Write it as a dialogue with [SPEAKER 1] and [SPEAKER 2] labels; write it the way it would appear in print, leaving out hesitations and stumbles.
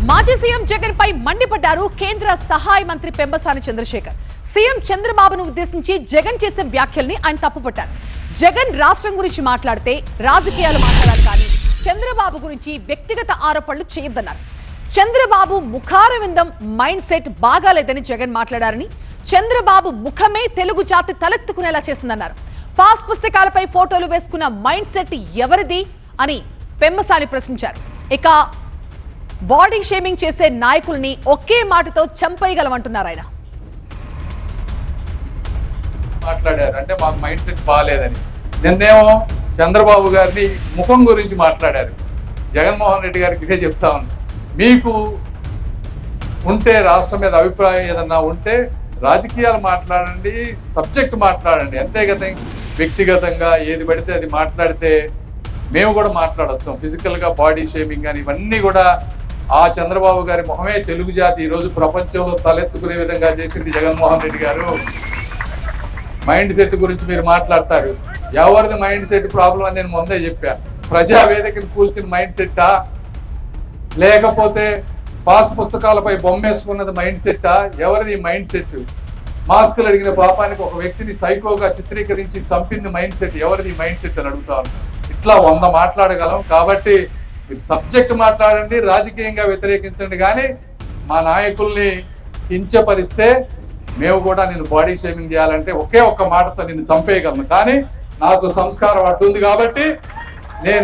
[SPEAKER 1] మాజీ సీఎం జగన్ పై మండిపడ్డారు కేంద్ర సహాయ మంత్రి పెంబసాని చంద్రశేఖర్. సీఎం చంద్రబాబును ఉద్దేశించి జగన్ చేసే వ్యాఖ్యల్ని ఆయన తప్పుపట్టారు. జగన్ రాష్ట్రం గురించి మాట్లాడితే రాజకీయాలు మాట్లాడాలి, కానీ చంద్రబాబు గురించి వ్యక్తిగత ఆరోపణలు చేయొద్దన్నారు. చంద్రబాబు ముఖారవిందం మైండ్ సెట్ బాగాలేదని జగన్ మాట్లాడారని, చంద్రబాబు ముఖమే తెలుగు జాతి తలెత్తుకునేలా చేసిందన్నారు. పాస్ పుస్తకాలపై ఫోటోలు వేసుకున్న మైండ్ సెట్ ఎవరిది అని పెంబసాని ప్రశ్నించారు. ఇక బాడీ షేమింగ్ చేసే నాయకుల్ని ఒకే మాటతో చంపేయగలమంటున్నారు ఆయన.
[SPEAKER 2] మాట్లాడారు అంటే మాకు మైండ్ సెట్ బాగాలేదని. నిన్నేమో చంద్రబాబు గారిని ముఖం గురించి మాట్లాడారు. జగన్మోహన్ రెడ్డి గారికి ఇదే చెప్తా ఉన్నా, మీకు ఉంటే రాష్ట్రం మీద అభిప్రాయం ఏదన్నా ఉంటే రాజకీయాలు మాట్లాడండి, సబ్జెక్ట్ మాట్లాడండి, అంతేగత వ్యక్తిగతంగా ఏది పడితే అది మాట్లాడితే మేము కూడా మాట్లాడవచ్చు. ఫిజికల్గా బాడీ షేమింగ్ కానీ ఇవన్నీ కూడా ఆ చంద్రబాబు గారి మొహమే తెలుగు జాతి ఈరోజు ప్రపంచంలో తలెత్తుకునే విధంగా చేసింది జగన్మోహన్ రెడ్డి గారు. మైండ్ సెట్ గురించి మీరు మాట్లాడతారు. ఎవరిది మైండ్ సెట్ ప్రాబ్లం అని నేను ముందే చెప్పా. ప్రజావేదికను కూల్చిన మైండ్ సెట్టా, లేకపోతే పాస్ పుస్తకాలపై బొమ్మేసుకున్నది మైండ్ సెట్టా? ఎవరిది మైండ్ సెట్? మాస్కులు అడిగిన పాపానికి ఒక వ్యక్తిని సైకోగా చిత్రీకరించి చంపింది మైండ్ సెట్. ఎవరిది మైండ్ సెట్ అని అడుగుతాను. ఇట్లా 100 మాట్లాడగలం. కాబట్టి మీరు సబ్జెక్ట్ మాట్లాడండి, రాజకీయంగా వ్యతిరేకించండి, కానీ మా నాయకుల్ని కించపరిస్తే మేము కూడా నిన్ను బాడీ షేమింగ్ చేయాలంటే ఒకే ఒక్క మాటతో నిన్ను చంపేయగలను. కానీ నాకు సంస్కారం అడ్డుంది కాబట్టి నేను